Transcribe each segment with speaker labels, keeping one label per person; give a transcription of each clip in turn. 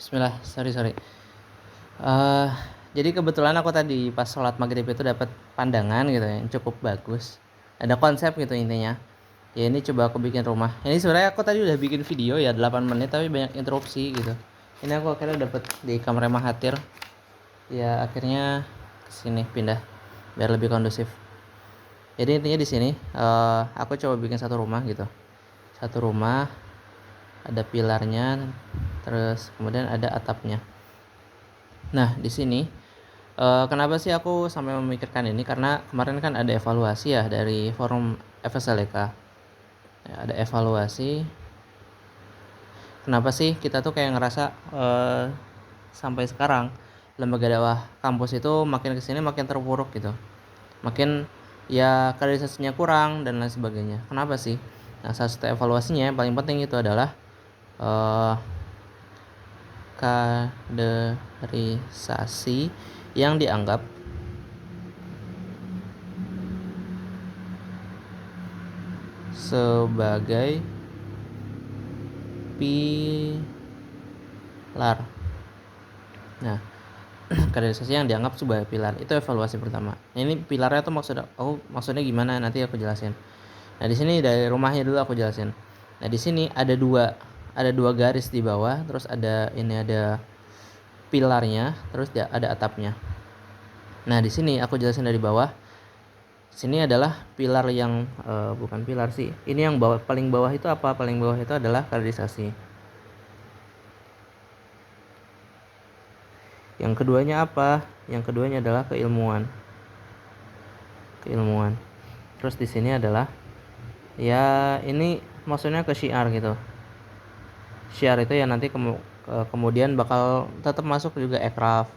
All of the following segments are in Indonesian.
Speaker 1: Bismillah, sorry. Eh, jadi kebetulan aku tadi pas sholat maghrib itu dapat pandangan gitu ya, yang cukup bagus. Ada konsep gitu intinya. Ya ini coba aku bikin rumah. Ini sebenarnya aku tadi udah bikin video ya 8 menit tapi banyak interupsi gitu. Ini aku akhirnya dapat di kamar Mahathir. Ya akhirnya kesini pindah biar lebih kondusif. Jadi intinya di sini aku coba bikin satu rumah gitu. Satu rumah ada pilarnya, terus kemudian ada atapnya. Nah, di sini kenapa sih aku sampai memikirkan ini? Karena kemarin kan ada evaluasi ya dari forum FSLK. Ya, ada evaluasi. Kenapa sih kita tuh kayak ngerasa sampai sekarang lembaga dakwah kampus itu makin kesini makin terpuruk gitu. Makin ya kaderisasinya kurang dan lain sebagainya. Kenapa sih? Nah, salah satu evaluasinya yang paling penting itu adalah eh, kaderisasi yang dianggap sebagai pilar. Nah, kaderisasi yang dianggap sebagai pilar itu evaluasi pertama. Nah, ini pilarnya tuh maksudnya gimana? Nanti aku jelasin. Nah, di sini dari rumahnya dulu aku jelasin. Nah, di sini ada dua garis di bawah, terus ada pilarnya, terus ada atapnya. Nah, di sini aku jelasin dari bawah. Sini adalah pilar yang bukan pilar sih. Ini yang paling bawah itu apa? Paling bawah itu adalah kaderisasi. Yang keduanya apa? Yang keduanya adalah keilmuan. Terus di sini adalah ya ini maksudnya ke syiar gitu. Syiar itu ya nanti kemudian bakal tetap masuk juga aircraft,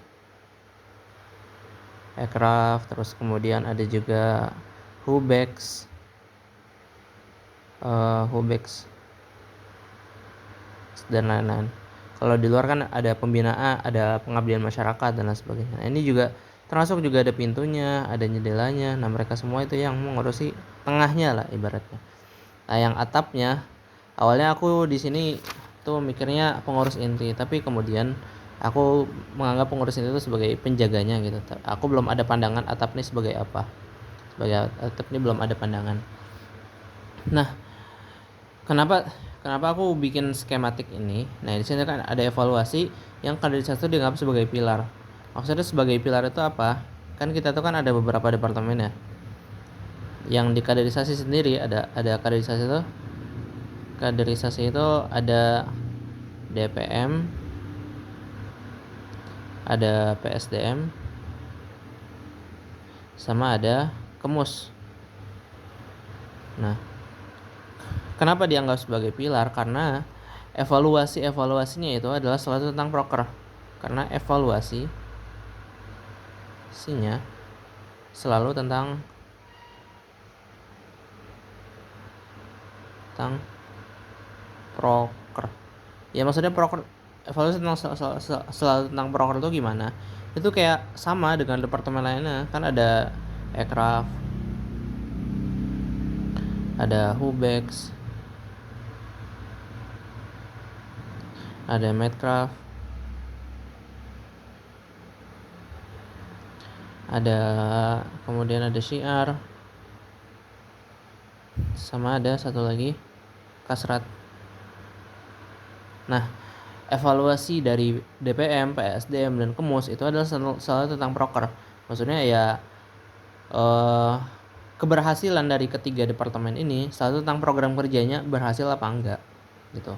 Speaker 1: terus kemudian ada juga hubex, dan lain-lain. Kalau di luar kan ada pembinaan, ada pengabdian masyarakat dan lain sebagainya. Nah, ini juga termasuk juga ada pintunya, ada jendelanya. Nah, mereka semua itu yang mengurusi tengahnya lah ibaratnya. Nah, yang atapnya awalnya aku di sini tuh mikirnya pengurus inti, tapi kemudian aku menganggap pengurus inti itu sebagai penjaganya gitu. Aku belum ada pandangan atap ini sebagai apa. Sebagai atap ini belum ada pandangan. Nah, Kenapa aku bikin skematik ini? Nah, di sini kan ada evaluasi yang kaderisasi itu dianggap sebagai pilar. Maksudnya sebagai pilar itu apa? Kan kita tuh kan ada beberapa departemen ya. Yang di kaderisasi sendiri ada kaderisasi itu. Kaderisasi itu ada DPM, ada PSDM, sama ada Kemus. Nah, kenapa dianggap sebagai pilar? Karena evaluasinya itu adalah selalu tentang proker. Karena evaluasinya selalu tentang proker. Ya maksudnya proker, evaluasi tentang selalu tentang proker itu gimana? Itu kayak sama dengan departemen lainnya. Kan ada aircraft, ada hubex, ada medcraft, ada kemudian ada syiar, sama ada satu lagi kasrat. Nah, evaluasi dari DPM, PSDM, dan Kemus itu adalah selalu tentang proker. Maksudnya ya keberhasilan dari ketiga departemen ini selalu tentang program kerjanya berhasil apa enggak gitu.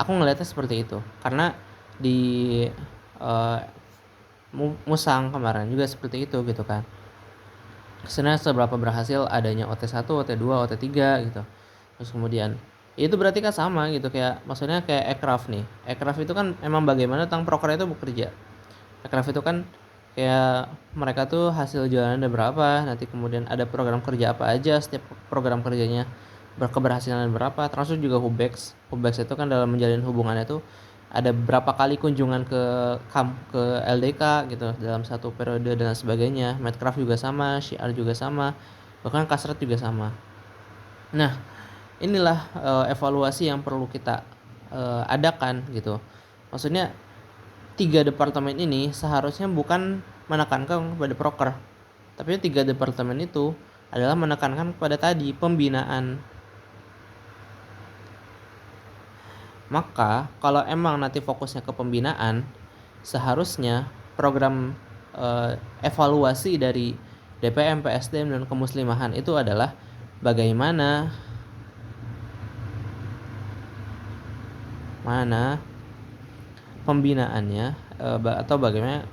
Speaker 1: Aku ngelihatnya seperti itu karena di Musang kemarin juga seperti itu gitu kan. Sebenarnya seberapa berhasil adanya OT1, OT2, OT3 gitu. Terus kemudian itu berarti kan sama gitu, kayak maksudnya kayak aircraft nih. Aircraft itu kan emang bagaimana tentang proker itu bekerja. Aircraft itu kan kayak mereka tuh hasil jualan ada berapa, nanti kemudian ada program kerja apa aja, setiap program kerjanya berkeberhasilan berapa. Termasuk juga Hubex itu kan dalam menjalin hubungannya tuh ada berapa kali kunjungan ke LDK gitu dalam satu periode dan sebagainya. Medcraft juga sama, Syiar juga sama, bahkan Kasrat juga sama. Nah, inilah evaluasi yang perlu kita adakan gitu. Maksudnya 3 departemen ini seharusnya bukan menekankan kepada proker, tapi 3 departemen itu adalah menekankan kepada tadi pembinaan. Maka kalau emang nanti fokusnya ke pembinaan, seharusnya program evaluasi dari DPM, PSDM, dan kemuslimahan itu adalah bagaimana pembinaannya atau bagaimana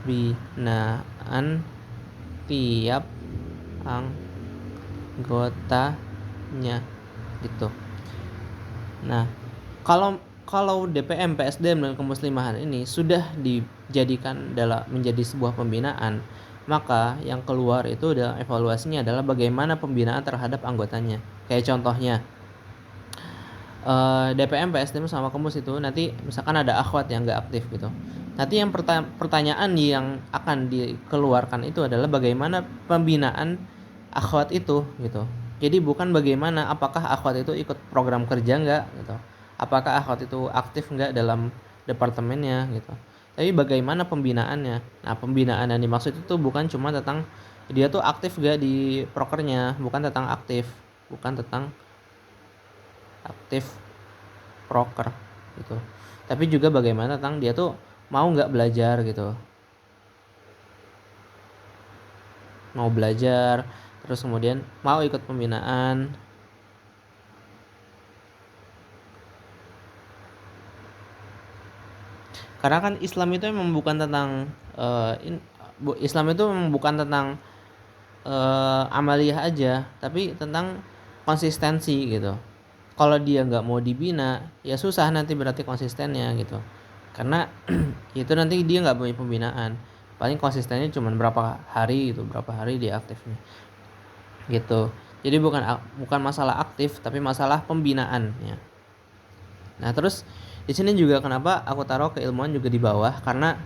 Speaker 1: pembinaan tiap anggotanya gitu. Nah, kalau DPM, PSDM, dan kemuslimahan ini sudah dijadikan menjadi sebuah pembinaan, maka yang keluar itu adalah evaluasinya adalah bagaimana pembinaan terhadap anggotanya. Kayak contohnya DPM, PSDM sama Kemus itu nanti misalkan ada akhwat yang nggak aktif gitu. Nanti yang pertanyaan yang akan dikeluarkan itu adalah bagaimana pembinaan akhwat itu gitu. Jadi bukan bagaimana apakah akhwat itu ikut program kerja nggak gitu. Apakah akhwat itu aktif nggak dalam departemennya gitu. Tapi bagaimana pembinaannya. Nah, pembinaan yang dimaksud itu bukan cuma tentang dia tuh aktif nggak di prokernya, bukan tentang aktif proker gitu. Tapi juga bagaimana tentang dia tuh mau nggak belajar gitu, mau belajar, terus kemudian mau ikut pembinaan. Karena kan Islam itu memang bukan tentang Islam itu memang bukan tentang amaliyah aja, tapi tentang konsistensi gitu. Kalau dia nggak mau dibina, ya susah nanti berarti konsistennya gitu. Karena itu nanti dia nggak punya pembinaan. Paling konsistennya cuma berapa hari gitu, berapa hari dia aktifnya gitu. Jadi bukan masalah aktif, tapi masalah pembinaannya. Nah, terus di sini juga kenapa aku taruh keilmuan juga di bawah, karena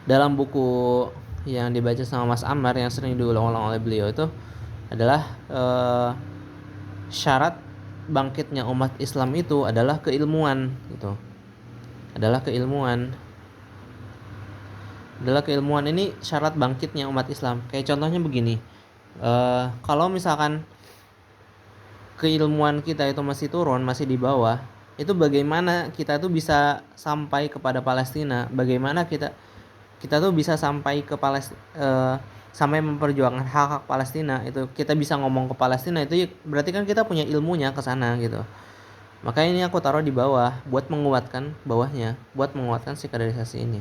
Speaker 1: dalam buku yang dibaca sama Mas Ammar yang sering diulang-ulang oleh beliau itu adalah syarat bangkitnya umat Islam itu adalah keilmuan gitu. Adalah keilmuan ini syarat bangkitnya umat Islam. Kayak contohnya begini, kalau misalkan keilmuan kita itu masih turun, masih di bawah, itu bagaimana kita tuh bisa sampai kepada Palestina? Bagaimana kita tuh bisa sampai ke sampai memperjuangkan hak-hak Palestina? Itu kita bisa ngomong ke Palestina, itu berarti kan kita punya ilmunya ke sana gitu. Makanya ini aku taruh di bawah buat menguatkan bawahnya, buat menguatkan si kaderisasi ini.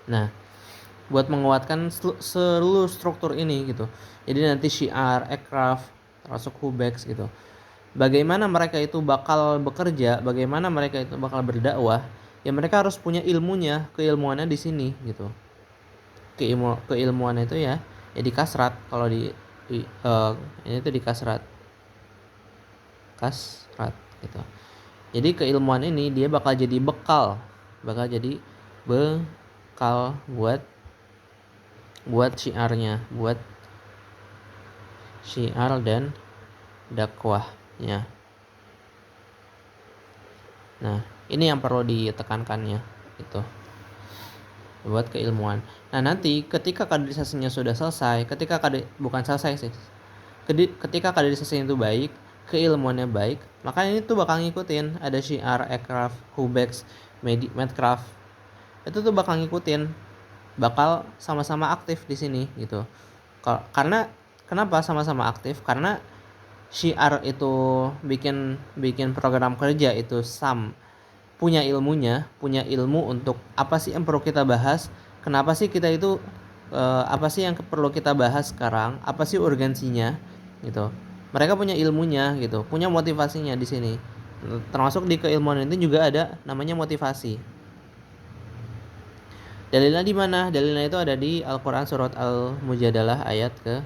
Speaker 1: Nah, buat menguatkan seluruh struktur ini gitu. Jadi nanti syiar, aircraft, termasuk hubex gitu. Bagaimana mereka itu bakal bekerja, bagaimana mereka itu bakal berdakwah, ya mereka harus punya ilmunya, keilmuannya di sini gitu. Keilmuannya itu ya di kasrat. Kalau ini tuh di kasrat gitu. Jadi keilmuan ini dia bakal jadi bekal buat syiarnya, buat syiar dan dakwahnya. Nah, ini yang perlu ditekankannya itu buat keilmuan. Nah, nanti ketika kaderisasinya sudah selesai, ketika kaderisasinya itu baik, keilmuannya baik, maka ini tuh bakal ngikutin ada syiar, aircraft, hubex, medcraft. Itu tuh bakal ngikutin, bakal sama-sama aktif di sini gitu. Karena kenapa sama-sama aktif? Karena syiar itu bikin program kerja itu punya ilmu untuk apa sih yang perlu kita bahas, kenapa sih kita itu apa sih yang perlu kita bahas sekarang, apa sih urgensinya gitu. Mereka punya ilmunya gitu, punya motivasinya di sini. Termasuk di keilmuan itu juga ada namanya motivasi. Dalilnya di mana? Dalilnya itu ada di Al-Qur'an surat Al-Mujadalah ayat ke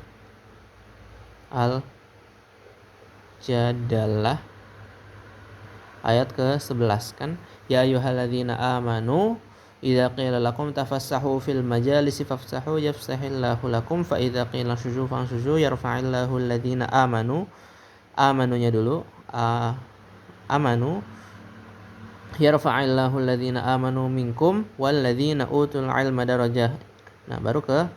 Speaker 1: Al-Jadalah ayat ke-11 kan. Ya ayyuhalladzina amanu idza qila lakum tafassahu fil majalisi fafsahu yafsahillahu lakum fa idza qila shuzu fanshuzu yarfa'illahu alladzina amanunya dulu amanu yarfa'illahu alladhina amanu minkum walladhina utul ilma darajah. Nah, baru ke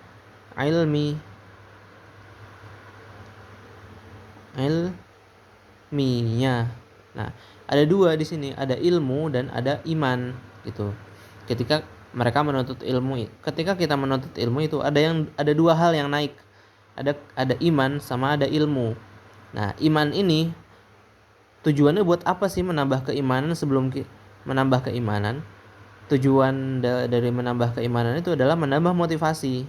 Speaker 1: ilminya. Nah, ada dua di sini, ada ilmu dan ada iman gitu. Ketika mereka menuntut ilmu, ketika kita menuntut ilmu itu ada dua hal yang naik. Ada iman sama ada ilmu. Nah, iman ini tujuannya buat apa sih menambah keimanan sebelum menambah keimanan? Tujuan dari menambah keimanan itu adalah menambah motivasi.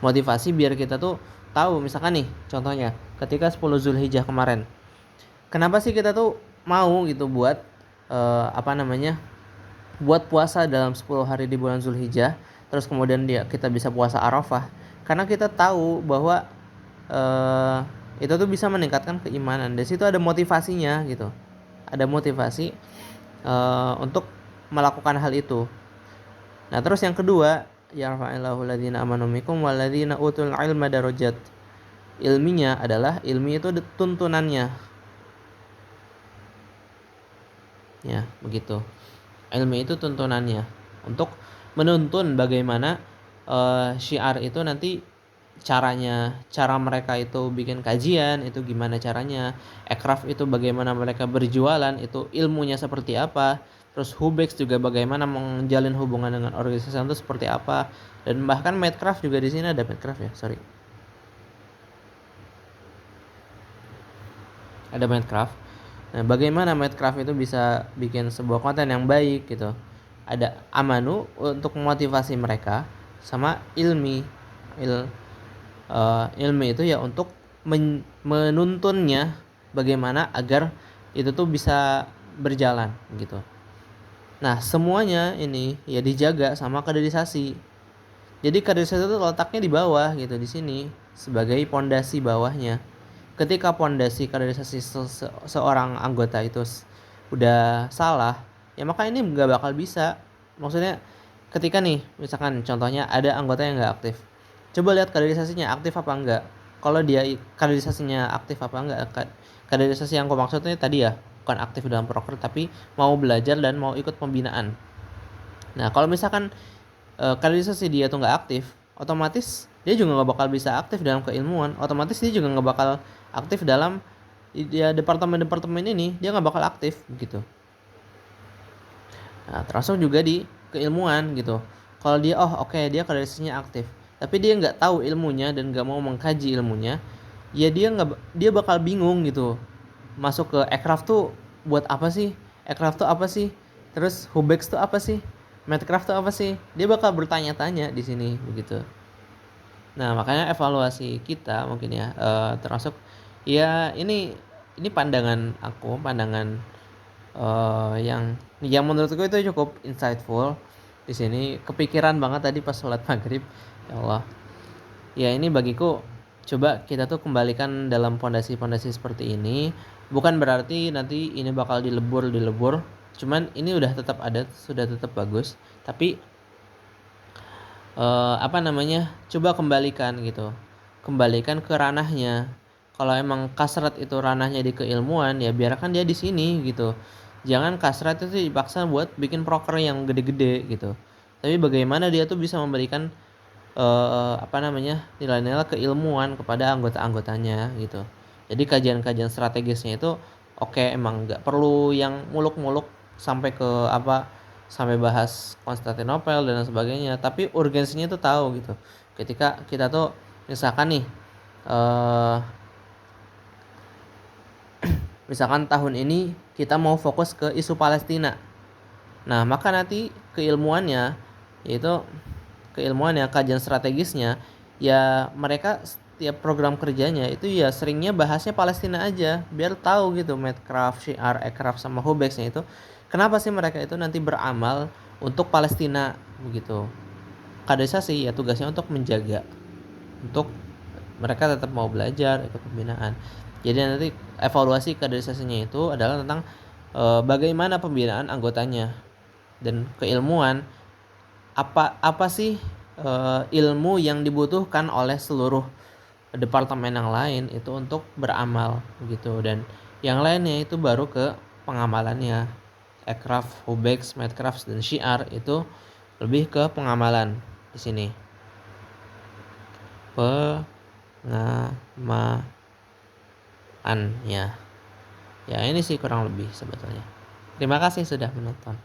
Speaker 1: Motivasi biar kita tuh tahu, misalkan nih contohnya ketika 10 Zulhijjah kemarin. Kenapa sih kita tuh mau gitu buat buat puasa dalam 10 hari di bulan Zulhijjah, terus kemudian kita bisa puasa Arafah, karena kita tahu bahwa itu tuh bisa meningkatkan keimanan. Dari situ ada motivasinya gitu, ada motivasi untuk melakukan hal itu. Nah, terus yang kedua, yarfa'illahu alladhina amanu minkum walladhina utul ilma darajat. Ilminya adalah ilmi itu tuntunannya. Ya, begitu. Ilmi itu tuntunannya untuk menuntun bagaimana syiar itu nanti cara mereka itu bikin kajian itu gimana caranya, ekraf itu bagaimana mereka berjualan itu ilmunya seperti apa, terus Hubex juga bagaimana menjalin hubungan dengan organisasi itu seperti apa, dan bahkan Medcraft juga di sini ada Medcraft ada Medcraft. Nah, bagaimana Medcraft itu bisa bikin sebuah konten yang baik gitu. Ada amanu untuk memotivasi mereka, sama ilmi itu ya untuk menuntunnya bagaimana agar itu tuh bisa berjalan gitu. Nah, semuanya ini ya dijaga sama kaderisasi. Jadi kaderisasi itu letaknya di bawah gitu, di sini sebagai pondasi bawahnya. Ketika pondasi kaderisasi seorang anggota itu udah salah, ya maka ini nggak bakal bisa. Maksudnya ketika nih misalkan contohnya ada anggota yang nggak aktif, coba lihat kaderisasinya aktif apa enggak. Kalau dia kaderisasinya aktif apa enggak, kaderisasi yang aku maksudnya tadi ya bukan aktif dalam proker tapi mau belajar dan mau ikut pembinaan. Nah, kalau misalkan kaderisasi dia tuh nggak aktif, otomatis dia juga nggak bakal bisa aktif dalam keilmuan. Otomatis dia juga nggak bakal aktif dalam departemen ini, dia nggak bakal aktif gitu. Nah, termasuk juga di keilmuan gitu. Kalau dia dia kaderisasinya aktif, tapi dia nggak tahu ilmunya dan nggak mau mengkaji ilmunya, ya dia bakal bingung gitu. Masuk ke Aircraft tuh buat apa sih? Aircraft tuh apa sih? Terus Hubex tuh apa sih? Medcraft tuh apa sih? Dia bakal bertanya-tanya di sini begitu. Nah, makanya evaluasi kita mungkin ya termasuk ya ini pandangan yang menurutku itu cukup insightful. Di sini kepikiran banget tadi pas sholat maghrib. Ya Allah. Ya ini bagiku coba kita tuh kembalikan dalam pondasi-pondasi seperti ini. Bukan berarti nanti ini bakal dilebur. Cuman ini udah tetap ada, sudah tetap bagus. Tapi coba kembalikan gitu. Kembalikan ke ranahnya. Kalau emang kasrat itu ranahnya di keilmuan, ya biarkan dia di sini gitu. Jangan kasrat itu dipaksa buat bikin proker yang gede-gede gitu. Tapi bagaimana dia tuh bisa memberikan nilai-nilai keilmuan kepada anggota-anggotanya gitu. Jadi kajian-kajian strategisnya itu emang nggak perlu yang muluk-muluk sampai bahas Konstantinopel dan sebagainya, tapi urgensinya tuh tahu gitu. Ketika kita tuh misalkan nih misalkan tahun ini kita mau fokus ke isu Palestina. Nah, maka nanti keilmuannya kajian strategisnya ya mereka setiap program kerjanya itu ya seringnya bahasnya Palestina aja, biar tahu gitu Medcraft, Syiar, Aircraft sama Hubexnya itu kenapa sih mereka itu nanti beramal untuk Palestina begitu. Kaderisasi ya tugasnya untuk menjaga, untuk mereka tetap mau belajar, ikut pembinaan. Jadi nanti evaluasi kaderisasinya itu adalah tentang bagaimana pembinaan anggotanya dan keilmuan apa sih ilmu yang dibutuhkan oleh seluruh departemen yang lain itu untuk beramal gitu, dan yang lainnya itu baru ke pengamalannya. Aircraft, Hubex, Medcraft, dan Syiar itu lebih ke pengamalan di sini. Pengamalan ya. Ya ini sih kurang lebih sebetulnya. Terima kasih sudah menonton.